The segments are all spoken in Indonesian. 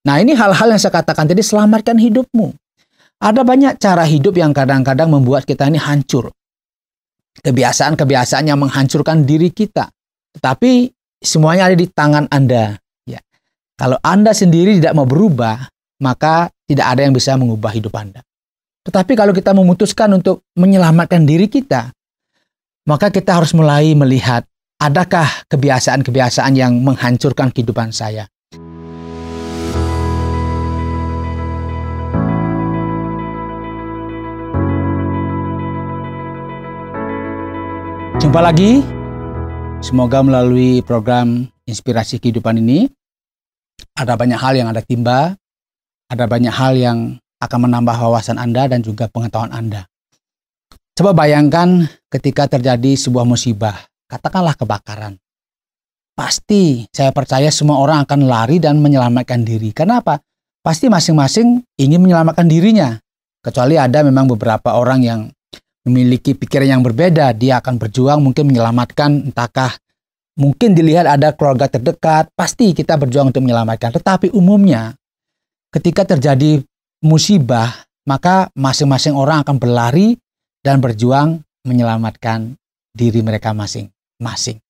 Nah, ini hal-hal yang saya katakan tadi, selamatkan hidupmu. Ada banyak cara hidup yang kadang-kadang membuat kita ini hancur. Kebiasaan-kebiasaan yang menghancurkan diri kita. Tetapi semuanya ada di tangan Anda. Ya. Kalau Anda sendiri tidak mau berubah, maka tidak ada yang bisa mengubah hidup Anda. Tetapi kalau kita memutuskan untuk menyelamatkan diri kita, maka kita harus mulai melihat, adakah kebiasaan-kebiasaan yang menghancurkan kehidupan saya? Jumpa lagi. Semoga melalui program Inspirasi Kehidupan ini, ada banyak hal yang Anda timba, ada banyak hal yang akan menambah wawasan Anda dan juga pengetahuan Anda. Coba bayangkan ketika terjadi sebuah musibah, katakanlah kebakaran. Pasti saya percaya semua orang akan lari dan menyelamatkan diri. Kenapa? Pasti masing-masing ingin menyelamatkan dirinya. Kecuali ada memang beberapa orang yang memiliki pikiran yang berbeda, dia akan berjuang mungkin menyelamatkan, entahkah mungkin dilihat ada keluarga terdekat, pasti kita berjuang untuk menyelamatkan. Tetapi umumnya ketika terjadi musibah, maka masing-masing orang akan berlari dan berjuang menyelamatkan diri mereka masing-masing.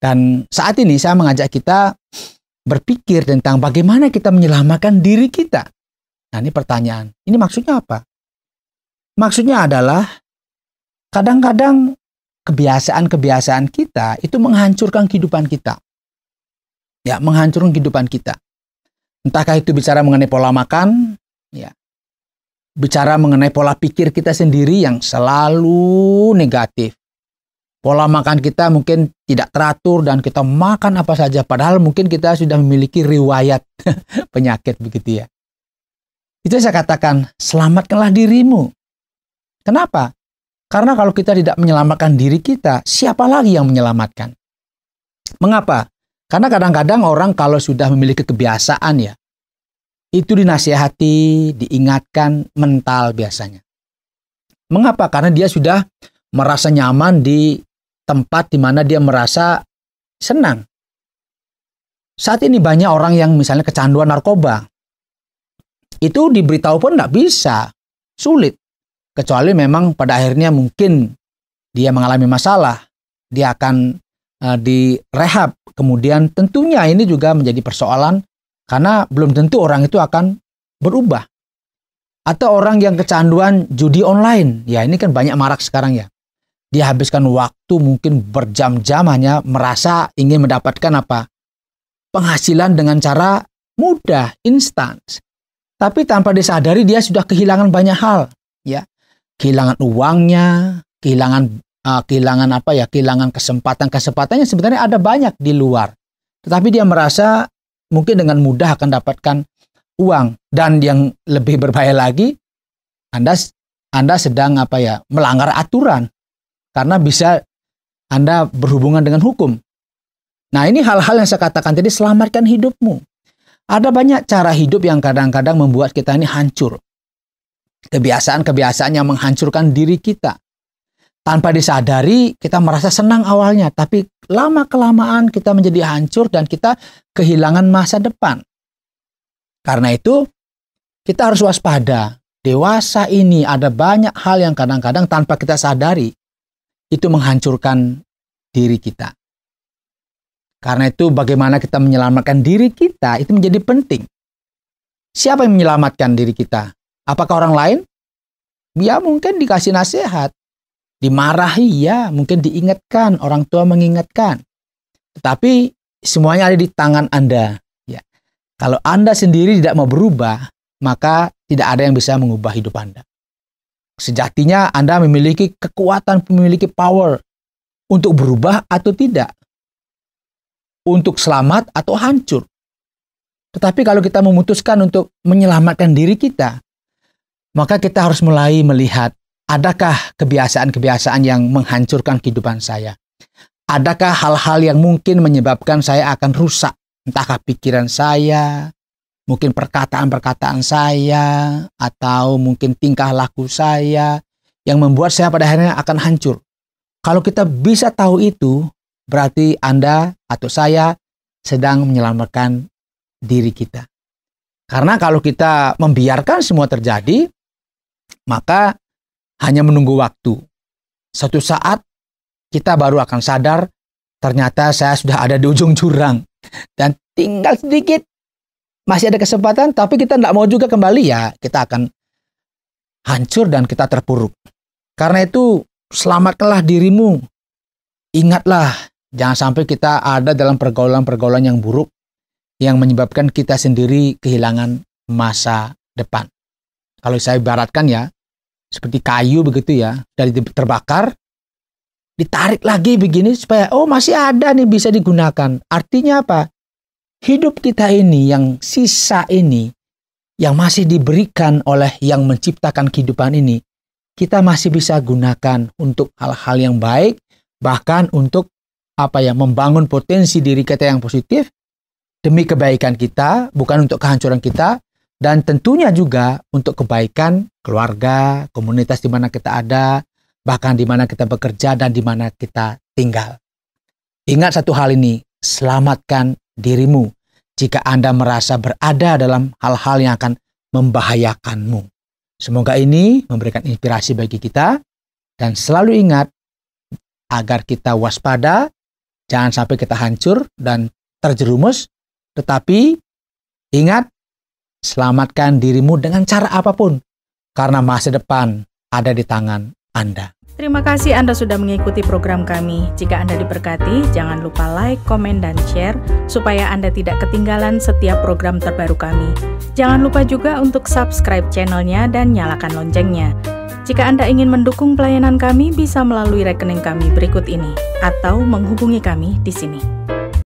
Dan saat ini saya mengajak kita berpikir tentang bagaimana kita menyelamatkan diri kita. Nah, ini pertanyaan. Ini maksudnya apa? Maksudnya adalah kadang-kadang kebiasaan-kebiasaan kita itu menghancurkan kehidupan kita. Ya, menghancurkan kehidupan kita. Entahkah itu bicara mengenai pola makan, ya. Bicara mengenai pola pikir kita sendiri yang selalu negatif. Pola makan kita mungkin tidak teratur dan kita makan apa saja, padahal mungkin kita sudah memiliki riwayat penyakit begitu ya. Itu saya katakan, selamatkanlah dirimu. Kenapa? Karena kalau kita tidak menyelamatkan diri kita, siapa lagi yang menyelamatkan? Mengapa? Karena kadang-kadang orang kalau sudah memiliki kebiasaan ya, itu dinasihati, diingatkan mental biasanya. Mengapa? Karena dia sudah merasa nyaman di tempat di mana dia merasa senang. Saat ini banyak orang yang misalnya kecanduan narkoba. Itu diberitahu pun tidak bisa, sulit. Kecuali memang pada akhirnya mungkin dia mengalami masalah, dia akan direhab. Kemudian tentunya ini juga menjadi persoalan karena belum tentu orang itu akan berubah. Atau orang yang kecanduan judi online, ya ini kan banyak marak sekarang ya. Dia habiskan waktu mungkin berjam-jam hanya merasa ingin mendapatkan apa? Penghasilan dengan cara mudah, instan. Tapi tanpa disadari dia sudah kehilangan banyak hal, ya. Kehilangan uangnya, kehilangan apa ya? Kehilangan kesempatannya sebenarnya ada banyak di luar. Tetapi dia merasa mungkin dengan mudah akan dapatkan uang, dan yang lebih berbahaya lagi, Anda sedang apa ya? Melanggar aturan karena bisa Anda berhubungan dengan hukum. Nah, ini hal-hal yang saya katakan tadi, selamatkan hidupmu. Ada banyak cara hidup yang kadang-kadang membuat kita ini hancur. Kebiasaan-kebiasaan yang menghancurkan diri kita. Tanpa disadari kita merasa senang awalnya, tapi lama-kelamaan kita menjadi hancur dan kita kehilangan masa depan. Karena itu kita harus waspada. Dewasa ini ada banyak hal yang kadang-kadang tanpa kita sadari itu menghancurkan diri kita. Karena itu bagaimana kita menyelamatkan diri kita itu menjadi penting. Siapa yang menyelamatkan diri kita? Apakah orang lain? Ya mungkin dikasih nasihat, dimarahi ya, mungkin diingatkan, orang tua mengingatkan. Tetapi semuanya ada di tangan Anda. Ya. Kalau Anda sendiri tidak mau berubah, maka tidak ada yang bisa mengubah hidup Anda. Sejatinya Anda memiliki kekuatan, memiliki power untuk berubah atau tidak. Untuk selamat atau hancur. Tetapi kalau kita memutuskan untuk menyelamatkan diri kita, maka kita harus mulai melihat, adakah kebiasaan-kebiasaan yang menghancurkan kehidupan saya? Adakah hal-hal yang mungkin menyebabkan saya akan rusak? Entahkah pikiran saya, mungkin perkataan-perkataan saya, atau mungkin tingkah laku saya, yang membuat saya pada akhirnya akan hancur. Kalau kita bisa tahu itu, berarti Anda atau saya sedang menyelamatkan diri kita. Karena kalau kita membiarkan semua terjadi, maka hanya menunggu waktu. Suatu saat kita baru akan sadar, ternyata saya sudah ada di ujung jurang. Dan tinggal sedikit, masih ada kesempatan, tapi kita tidak mau juga kembali, ya kita akan hancur dan kita terpuruk. Karena itu, selamatkanlah dirimu. Ingatlah, jangan sampai kita ada dalam pergaulan-pergaulan yang buruk, yang menyebabkan kita sendiri kehilangan masa depan. Kalau saya ibaratkan ya, seperti kayu begitu ya, dari terbakar, ditarik lagi begini supaya masih ada nih bisa digunakan. Artinya apa? Hidup kita ini yang sisa ini, yang masih diberikan oleh yang menciptakan kehidupan ini, kita masih bisa gunakan untuk hal-hal yang baik, bahkan untuk membangun potensi diri kita yang positif demi kebaikan kita, bukan untuk kehancuran kita. Dan tentunya juga untuk kebaikan keluarga, komunitas di mana kita ada, bahkan di mana kita bekerja dan di mana kita tinggal. Ingat satu hal ini, selamatkan dirimu jika Anda merasa berada dalam hal-hal yang akan membahayakanmu. Semoga ini memberikan inspirasi bagi kita, dan selalu ingat agar kita waspada, jangan sampai kita hancur dan terjerumus, tetapi ingat, selamatkan dirimu dengan cara apapun, karena masa depan ada di tangan Anda. Terima kasih Anda sudah mengikuti program kami. Jika Anda diberkati, jangan lupa like, komen, dan share, supaya Anda tidak ketinggalan setiap program terbaru kami. Jangan lupa juga untuk subscribe channelnya dan nyalakan loncengnya. Jika Anda ingin mendukung pelayanan kami, bisa melalui rekening kami berikut ini, atau menghubungi kami di sini.